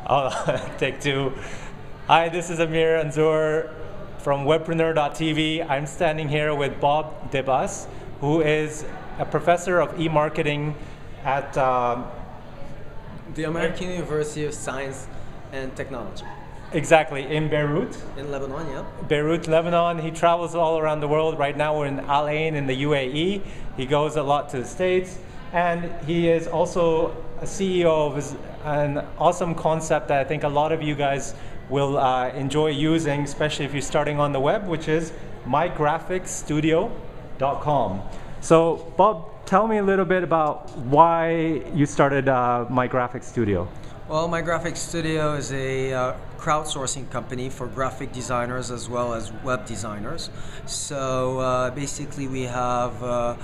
Oh, take two. Hi, this is Amir Anzur from webpreneur.tv. I'm standing here with Bob Debbas, who is a professor of e-marketing at the American University of Science and Technology. Exactly, in Beirut. In Lebanon, yeah. Beirut, Lebanon. He travels all around the world. Right now we're in Al Ain in the UAE. He goes a lot to the States. And he is also a CEO of an awesome concept that I think a lot of you guys will enjoy using, especially if you're starting on the web, which is mygraphicstudio.com. So Bob, tell me a little bit about why you started My Graphic Studio. Well, My Graphic Studio is a crowdsourcing company for graphic designers as well as web designers. So basically we have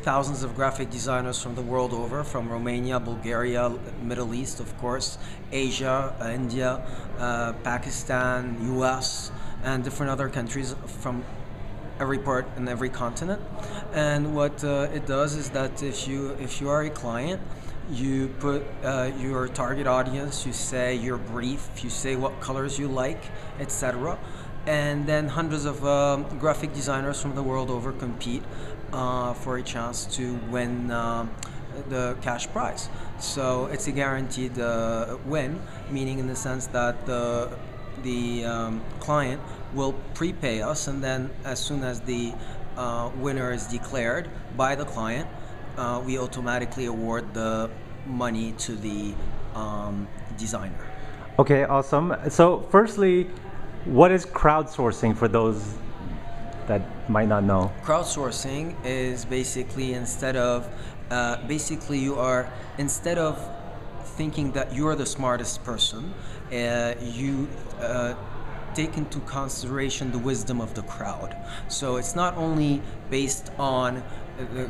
thousands of graphic designers from the world over, from Romania, Bulgaria, Middle East, of course, Asia, India, Pakistan, US, and different other countries from every part and every continent. And what it does is that if you are a client, you put your target audience, you say your brief, you say what colors you like, etc. And then hundreds of graphic designers from the world over compete for a chance to win the cash prize. So it's a guaranteed win, meaning in the sense that the client will prepay us, and then as soon as the winner is declared by the client, we automatically award the money to the designer. Okay, awesome. So firstly, what is crowdsourcing for those that might not know? Crowdsourcing is basically instead of thinking that you're the smartest person, you take into consideration the wisdom of the crowd. So it's not only based on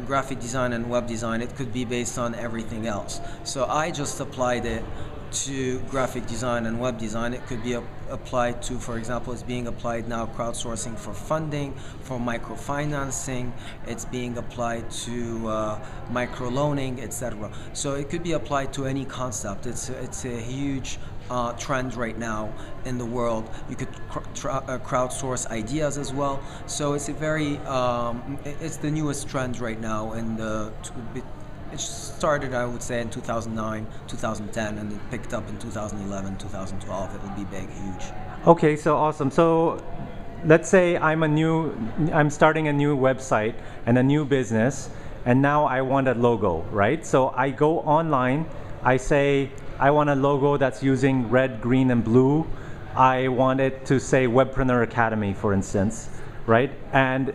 graphic design and web design, it could be based on everything else. So I just applied it to graphic design and web design. It could be applied to, for example, it's being applied now crowdsourcing for funding, for microfinancing, it's being applied to microloaning, etc. So it could be applied to any concept. It's a huge trend right now in the world. You could crowdsource ideas as well. So it's a very it's the newest trend right now, and it started, I would say, in 2009, 2010, and it picked up in 2011, 2012. It will be big, huge. Okay, so awesome. So let's say I'm starting a new website and a new business, and now I want a logo, right? So I go online, I say, I want a logo that's using red, green, and blue. I want it to say Webpreneur Academy, for instance, right? And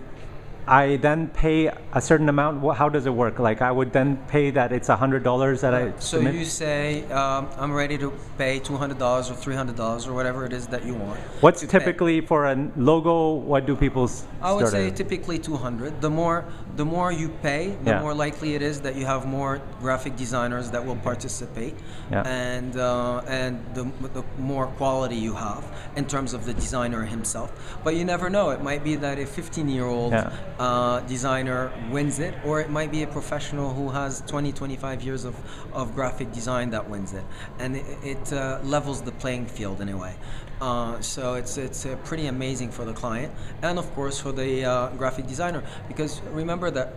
I then pay a certain amount. How does it work? Like I would then pay that it's $100 that I So submit? you say, I'm ready to pay $200 or $300 or whatever it is that you want. What's typically for a logo? What do people start I would say at? typically $200. The more you pay, the more likely it is that you have more graphic designers that will participate, and the more quality you have in terms of the designer himself. But you never know. It might be that a 15-year-old designer wins it, or it might be a professional who has 20-25 years of graphic design that wins it, and it levels the playing field in a way. So it's pretty amazing for the client, and of course for the graphic designer, because remember that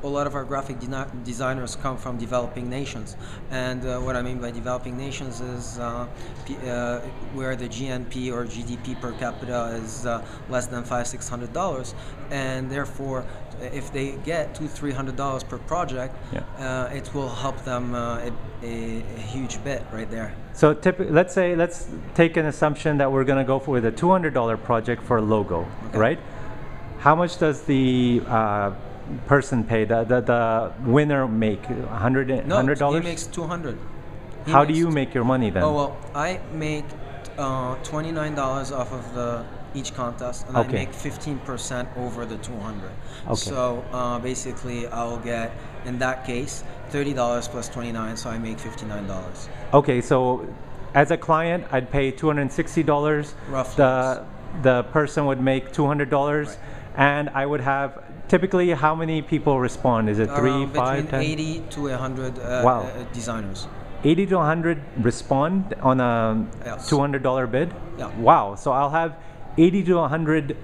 a lot of our graphic designers come from developing nations, and what I mean by developing nations is where the GNP or GDP per capita is less than $500-600, and therefore if they get $200-300 per project, it will help them a huge bit right there. So let's take an assumption that we're going to go for with a $200 project for a logo, right? How much does the person pay, the winner make? $100? No, he makes $200. How do you make your money then? Oh, well, I make $29 off of each contest, and I make 15% over the 200. So basically I'll get, in that case, $30 plus 29, so I make $59. Okay, so as a client, I'd pay $260. Roughly. The person would make $200, and I would have, typically, how many people respond? Is it 3, 5, 10? Between 80 to 100 designers. 80 to 100 respond on a Yes. $200 bid? Yeah. Wow. So I'll have 80 to 100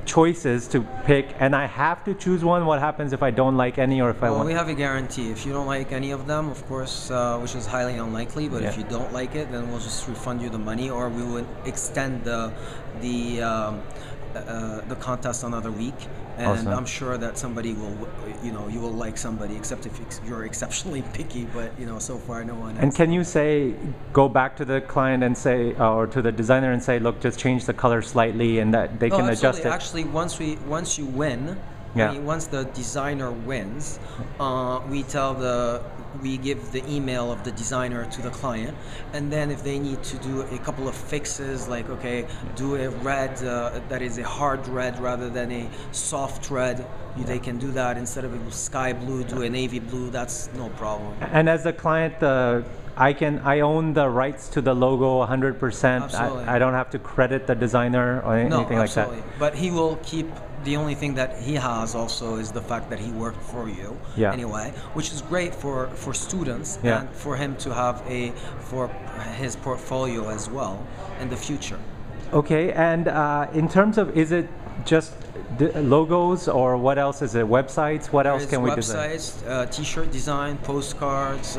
choices to pick, and I have to choose one. What happens if I don't like any, or if I Well, want? we have a guarantee. If you don't like any of them, of course, which is highly unlikely, but if Yeah. you don't like it, then we'll just refund you the money, or we would extend the contest another week. And Awesome. I'm sure that somebody will, you will like somebody, except if you're exceptionally picky. But so far, no one. And has. can you go back to the client and say, or to the designer and say, look, just change the color slightly, and that they can adjust it? Actually, once you win, Yeah. once the designer wins, we give the email of the designer to the client, and then if they need to do a couple of fixes, like do a red that is a hard red rather than a soft red, they can do that. Instead of a sky blue, do a navy blue. That's no problem. And as the client, I own the rights to the logo 100%. Absolutely. I don't have to credit the designer or anything like that. But he will keep. The only thing that he has also is the fact that he worked for you anyway, which is great for students and for him to have for his portfolio as well in the future. Okay, and in terms of, is it just logos, or what else is it? Websites? What else can we design? Websites, T-shirt design, postcards,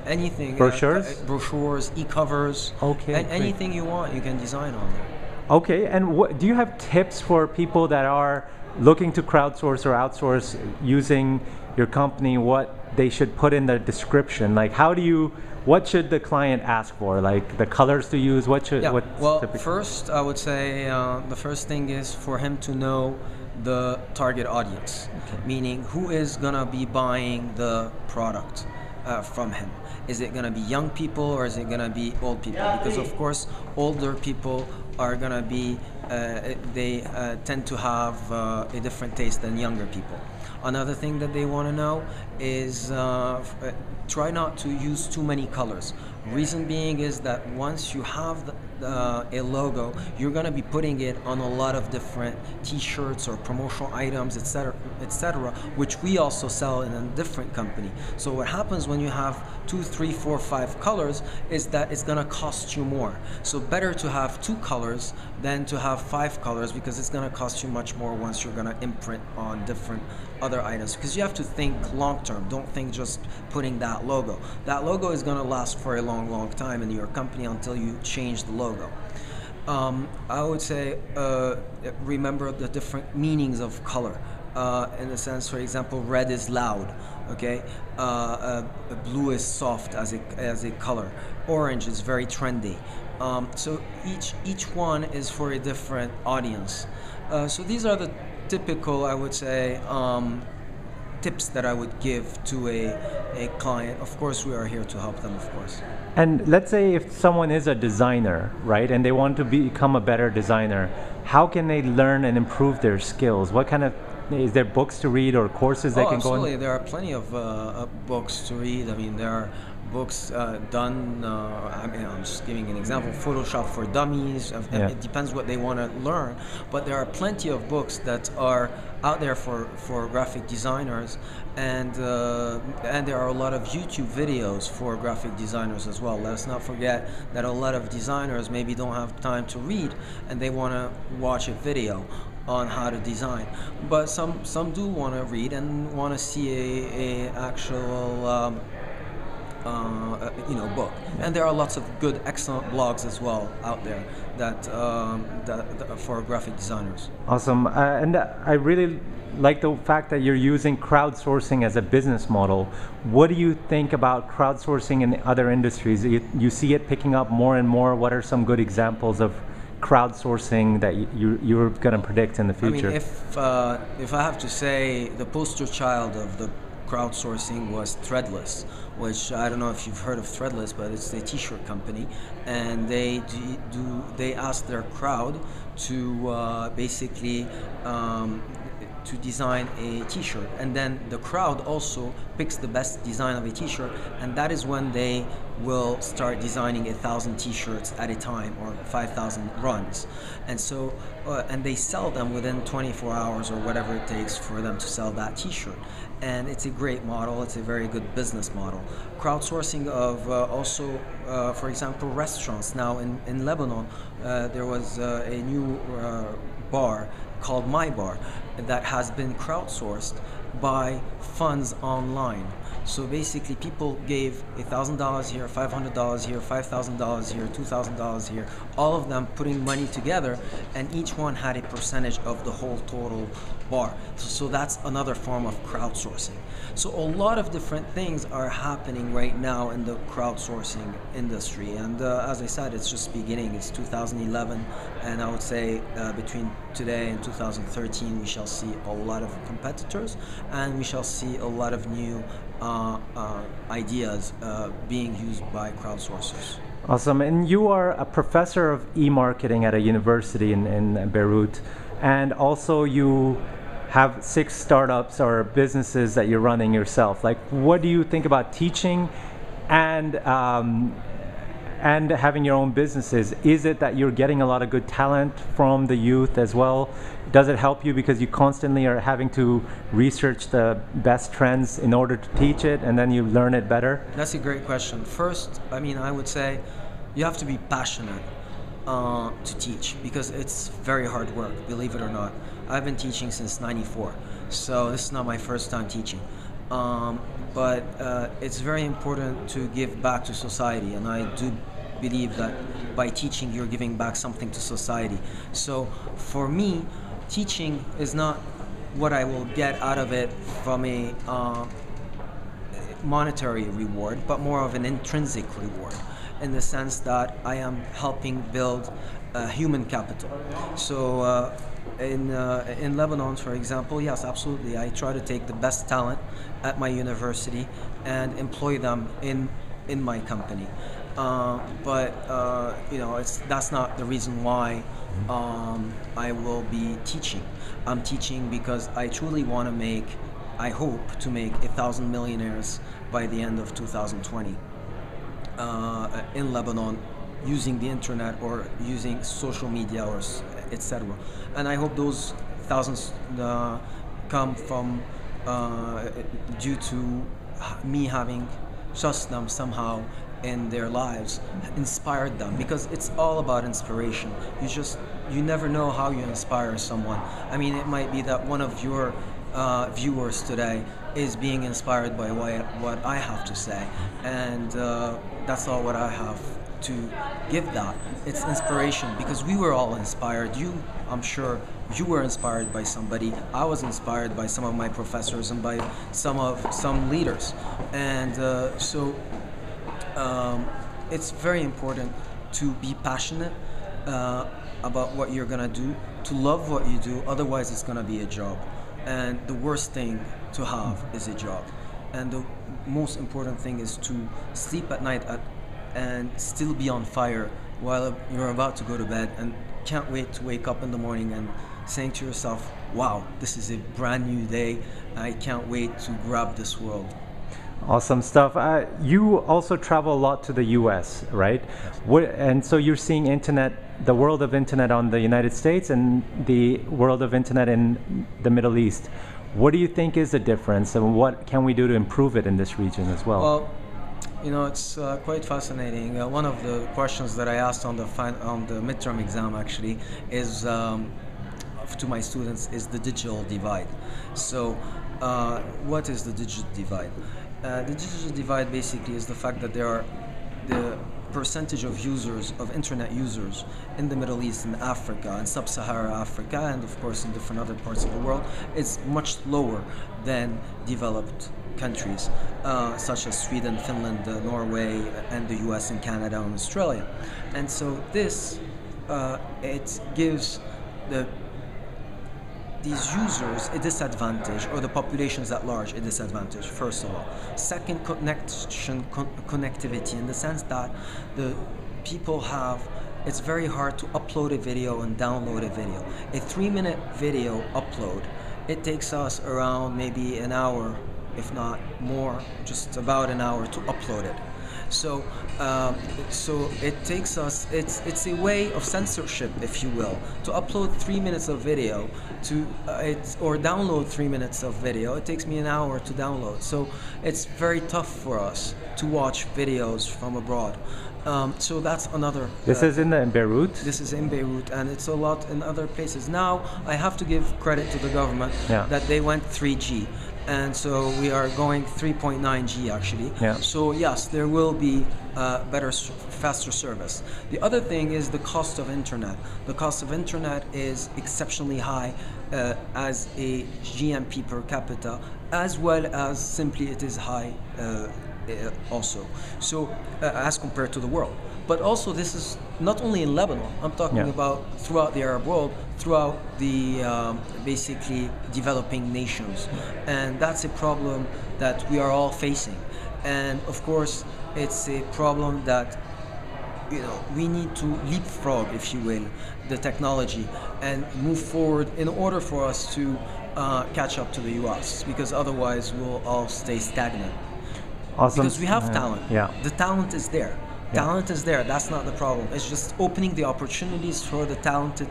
anything. Brochures? Brochures, e-covers. Okay, and great. anything you want, you can design on there. Okay, and do you have tips for people that are looking to crowdsource or outsource using your company, what they should put in the description? Like, what should the client ask for? Like the colors to use? Well, first, I would say the first thing is for him to know the target audience, meaning who is gonna be buying the product from him. Is it gonna be young people, or is it gonna be old people? Because of course, older people are gonna be they tend to have a different taste than younger people. Another thing that they want to know is try not to use too many colors. Reason being is that once you have a logo, you're going to be putting it on a lot of different T-shirts or promotional items, etc., which we also sell in a different company. So what happens when you have 2, 3, 4, 5 colors is that it's going to cost you more. So better to have 2 colors than to have 5 colors, because it's going to cost you much more once you're going to imprint on different other items, because you have to think long term. Don't think just putting that logo. That logo is going to last for a long time in your company until you change the logo. I would say remember the different meanings of color. In a sense, for example, red is loud, okay? Blue is soft as a color. Orange is very trendy. So each one is for a different audience. So these are the typical, I would say, tips that I would give to a client. Of course, we are here to help them, of course. And let's say if someone is a designer, right, and they want to become a better designer, how can they learn and improve their skills? Is there books to read or courses they can Absolutely. go in? There are plenty of books to read. I mean, there are books done, I'm just giving an example, Photoshop for Dummies. It depends what they want to learn, but there are plenty of books that are out there for graphic designers, and there are a lot of YouTube videos for graphic designers as well. Let us not forget that a lot of designers maybe don't have time to read, and they want to watch a video on how to design, but some do want to read and want to see a actual book. And there are lots of good, excellent blogs as well out there that for graphic designers. Awesome. And I really like the fact that you're using crowdsourcing as a business model. What do you think about crowdsourcing in other industries? You see it picking up more and more. What are some good examples of crowdsourcing that you're going to predict in the future? I mean, if I have to say, the poster child of the crowdsourcing was Threadless, which I don't know if you've heard of Threadless, but it's a T-shirt company, and they ask their crowd to basically to design a t-shirt, and then the crowd also picks the best design of a t-shirt, and that is when they will start designing 1,000 t-shirts at a time, or 5,000 runs. And so and they sell them within 24 hours or whatever it takes for them to sell that t-shirt. And it's a great model. It's a very good business model. Crowdsourcing of also, for example, restaurants. Now in Lebanon, there was a new bar called My Bar that has been crowdsourced by funds online. So basically, people gave $1,000 here, $500 here, $5,000 here, $2,000 here, all of them putting money together, and each one had a percentage of the whole total bar. So that's another form of crowdsourcing. So a lot of different things are happening right now in the crowdsourcing industry, and as I said, it's just beginning. It's 2011, and I would say between today and 2013 we shall see a lot of competitors, and we shall see a lot of new ideas being used by crowdsourcers. Awesome. And you are a professor of e-marketing at a university in Beirut, and also you have 6 startups or businesses that you're running yourself. Like, what do you think about teaching and having your own businesses? Is it that you're getting a lot of good talent from the youth as well? Does it help you because you constantly are having to research the best trends in order to teach it, and then you learn it better? That's a great question. First, I mean, I would say you have to be passionate to teach, because it's very hard work, believe it or not. I've been teaching since '94, so this is not my first time teaching. But it's very important to give back to society, and I do believe that by teaching you're giving back something to society. So for me, teaching is not what I will get out of it from a monetary reward, but more of an intrinsic reward, in the sense that I am helping build human capital. So in Lebanon, for example, yes, absolutely, I try to take the best talent at my university and employ them in my company. But you know, that's not the reason why I will be teaching. I'm teaching because I truly want to make, I hope to make 1,000 millionaires by the end of 2020 in Lebanon, using the internet or using social media, or etc. And I hope those thousands come from due to me having trust them somehow in their lives, inspired them, because it's all about inspiration. You never know how you inspire someone. I mean, it might be that one of your viewers today is being inspired by what I have to say, and that's all what I have to give that. It's inspiration, because we were all inspired. I'm sure you were inspired by somebody. I was inspired by some of my professors and by some leaders, and so it's very important to be passionate about what you're gonna do, to love what you do. Otherwise, it's gonna be a job, and the worst thing to have is a job. And the most important thing is to sleep at night and still be on fire while you're about to go to bed, and can't wait to wake up in the morning and saying to yourself, wow, this is a brand new day. I can't wait to grab this world. Awesome stuff. You also travel a lot to the US, right? And so you're seeing the world of internet on the United States and the world of internet in the Middle East. What do you think is the difference, and what can we do to improve it in this region as well? Well, you know, it's quite fascinating. One of the questions that I asked on the midterm exam actually is to my students is the digital divide. So what is the digital divide? The digital divide basically is the fact that there are the percentage of users, of internet users in the Middle East and Africa and sub-Saharan Africa, and of course in different other parts of the world, is much lower than developed countries such as Sweden, Finland, Norway, and the US and Canada and Australia. And so this, it gives these users a disadvantage, or the populations at large a disadvantage, first of all. Second, connectivity, in the sense that the people it's very hard to upload a video and download a video. A 3-minute video upload it takes us around maybe an hour, if not more, just about an hour to upload it. So, so it takes us. It's a way of censorship, if you will, to upload 3 minutes of video or download 3 minutes of video. It takes me an hour to download. So it's very tough for us to watch videos from abroad. So that's another. This is in Beirut? This is in Beirut, and it's a lot in other places. Now, I have to give credit to the government that they went 3G. And so we are going 3.9G actually. Yeah. So yes, there will be better, faster service. The other thing is the cost of internet. The cost of internet is exceptionally high as a GMP per capita, as well as simply it is high also. So as compared to the world. But also this is not only in Lebanon, I'm talking about throughout the Arab world, throughout the basically developing nations. And that's a problem that we are all facing. And of course, it's a problem that we need to leapfrog, if you will, the technology and move forward in order for us to catch up to the US, because otherwise we'll all stay stagnant. Awesome. Because we have talent. Yeah. The talent is there. Talent is there. That's not the problem. It's just opening the opportunities for the talented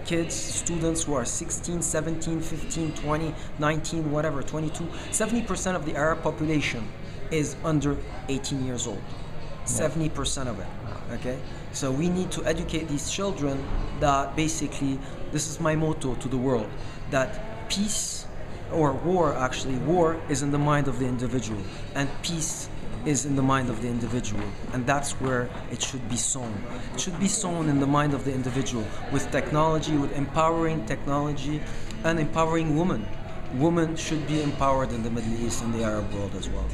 kids, students who are 16, 17, 15, 20, 19, whatever, 22. 70% of the Arab population is under 18 years old. 70% of it. Okay? So we need to educate these children that basically, this is my motto to the world, that peace or war, actually, war is in the mind of the individual, and peace is in the mind of the individual, and that's where it should be sown. It should be sown in the mind of the individual with technology, with empowering technology and empowering women. Women should be empowered in the Middle East and the Arab world as well.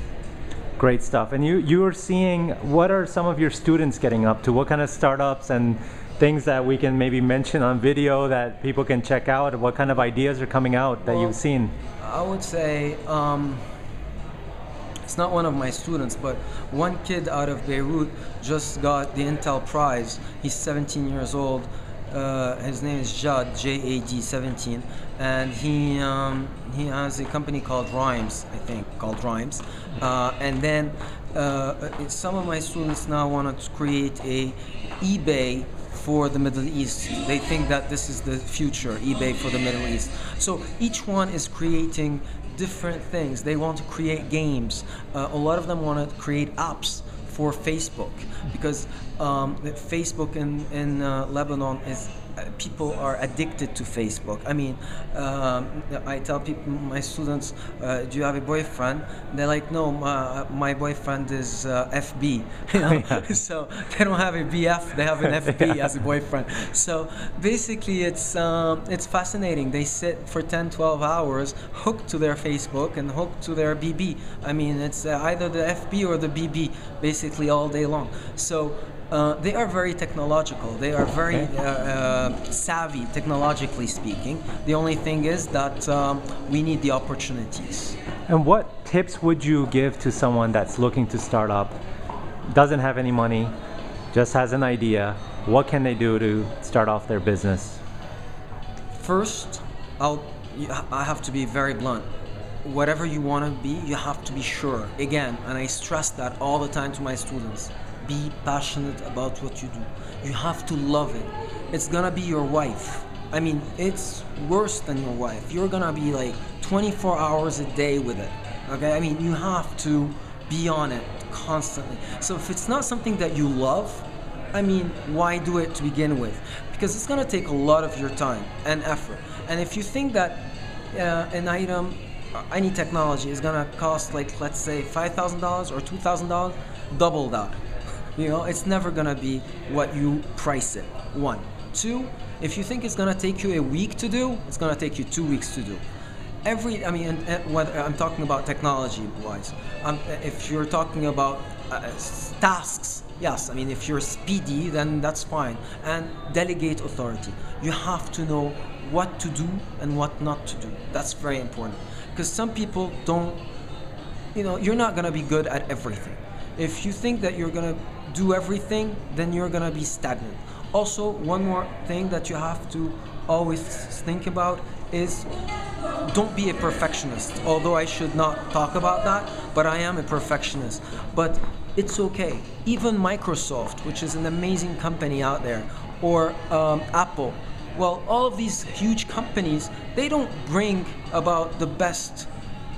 Great stuff. And you are seeing, what are some of your students getting up to? What kind of startups and things that we can maybe mention on video that people can check out? What kind of ideas are coming out that you've seen? I would say it's not one of my students, but one kid out of Beirut just got the Intel Prize. He's 17 years old. His name is Jad, J-A-D, 17, and he has a company called Rhymes, I think, called Rhymes. And then some of my students now want to create a eBay for the Middle East. They think that this is the future, eBay for the Middle East. So each one is creating different things. They want to create games. A lot of them want to create apps for Facebook, because Facebook in Lebanon is people are addicted to Facebook. I mean, I tell people, my students, do you have a boyfriend? They're like, no, my boyfriend is FB. You know? So they don't have a BF, they have an FB as a boyfriend. So basically it's fascinating. They sit for 10, 12 hours hooked to their Facebook and hooked to their BB. I mean, it's either the FB or the BB basically all day long. So they are very technological. They are very savvy, technologically speaking. The only thing is that we need the opportunities. And what tips would you give to someone that's looking to start up, doesn't have any money, just has an idea? What can they do to start off their business? First, I have to be very blunt. Whatever you want to be, you have to be sure. Again, and I stress that all the time to my students. Be passionate about what you do. You have to love it. It's gonna be your wife. I mean, it's worse than your wife. You're gonna be like 24 hours a day with it. Okay? I mean, you have to be on it constantly. So if it's not something that you love, I mean, why do it to begin with? Because it's gonna take a lot of your time and effort. And if you think that an item, any technology is gonna cost, like, let's say $5,000 or $2,000, double that. You know, it's never gonna be what you price it. 1. 2, if you think it's gonna take you a week to do, it's gonna take you 2 weeks to do. Whether I'm talking about technology-wise, if you're talking about tasks, yes. I mean, if you're speedy, then that's fine. And delegate authority. You have to know what to do and what not to do. That's very important, because some people don't. You know, you're not gonna be good at everything. If you think that you're gonna do everything, then you're gonna be stagnant. Also, one more thing that you have to always think about is don't be a perfectionist. Although I should not talk about that, but I am a perfectionist. But it's okay. Even Microsoft, which is an amazing company out there, or Apple, well, all of these huge companies, they don't bring about the best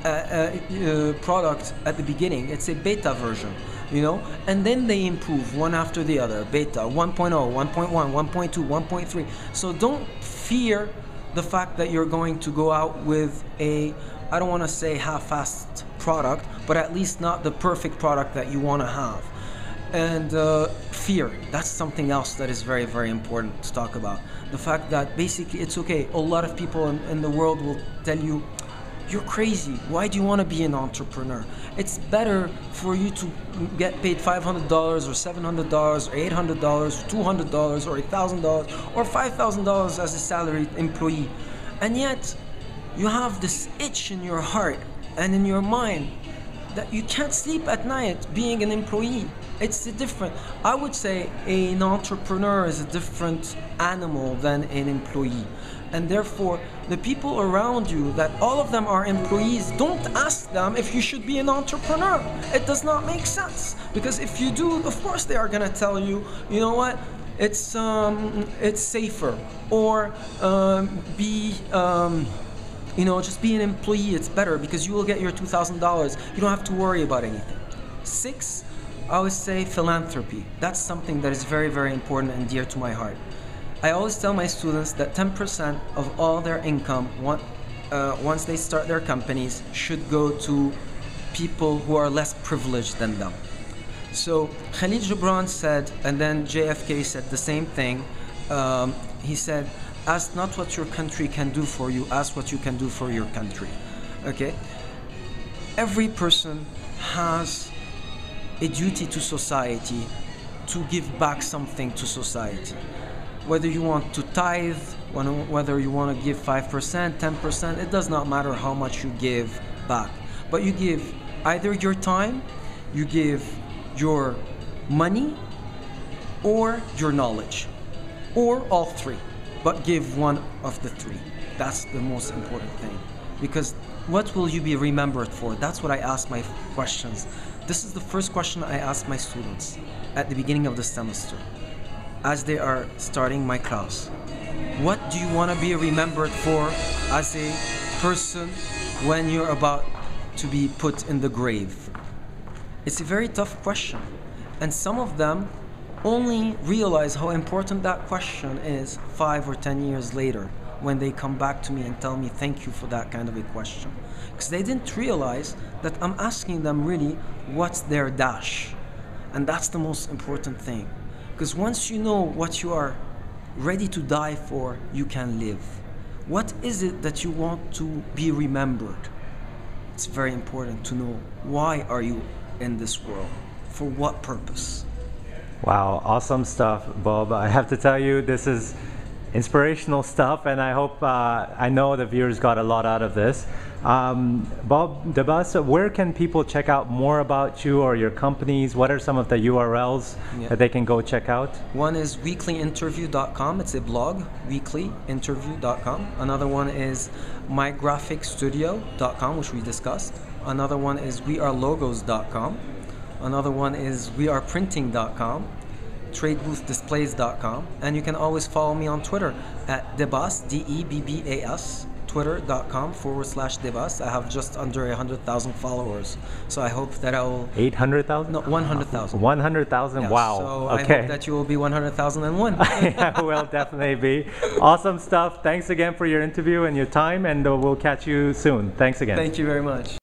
product at the beginning. It's a beta version, you know, and then they improve one after the other. Beta 1.0, 1.1, 1.2, 1.3. So don't fear the fact that you're going to go out with a, I don't want to say half-assed product, but at least not the perfect product that you want to have. And fear, that's something else that is very, very important to talk about. The fact that basically it's okay. A lot of people in the world will tell you, you're crazy. Why do you want to be an entrepreneur? It's better for you to get paid $500 or $700 or $800 or $200 or $1,000 or $5,000 as a salaried employee. And yet you have this itch in your heart and in your mind that you can't sleep at night being an employee. It's a different, I would say an entrepreneur is a different animal than an employee. And therefore, the people around you, that all of them are employees, don't ask them if you should be an entrepreneur. It does not make sense. Because if you do, of course they are going to tell you, you know what, it's safer. Or you know, just be an employee, it's better because you will get your $2,000. You don't have to worry about anything. 6, I always say philanthropy. That's something that is very, very important and dear to my heart. I always tell my students that 10% of all their income, once they start their companies, should go to people who are less privileged than them. So Khalil Gibran said, and then JFK said the same thing. He said, ask not what your country can do for you, ask what you can do for your country. Okay? Every person has a duty to society to give back something to society. Whether you want to tithe, whether you want to give 5%, 10%, it does not matter how much you give back. But you give either your time, you give your money, or your knowledge, or all three. But give one of the three. That's the most important thing. Because what will you be remembered for? That's what I ask my questions. This is the first question I ask my students at the beginning of the semester, as they are starting my class. What do you want to be remembered for as a person when you're about to be put in the grave? It's a very tough question. And some of them only realize how important that question is 5 or 10 years later when they come back to me and tell me thank you for that kind of a question. Because they didn't realize that I'm asking them really what's their dash. And that's the most important thing. Because once you know what you are ready to die for, you can live. What is it that you want to be remembered? It's very important to know why are you in this world? For what purpose? Wow, awesome stuff, Bob. I have to tell you, this is inspirational stuff, and I hope, I know the viewers got a lot out of this. Bob, Debbas, where can people check out more about you or your companies? What are some of the URLs that they can go check out? One is weeklyinterview.com. It's a blog, weeklyinterview.com. Another one is mygraphicstudio.com, which we discussed. Another one is wearelogos.com. Another one is weareprinting.com. tradebooth.displays.com, and you can always follow me on Twitter at Debbas, Debbas, twitter.com/Debbas. I have just under 100,000 followers, so I hope that I will... 800,000? No, 100,000. 100,000? Yeah, wow. So okay. I hope that you will be 100,001. I will definitely be. Awesome stuff. Thanks again for your interview and your time, and we'll catch you soon. Thanks again. Thank you very much.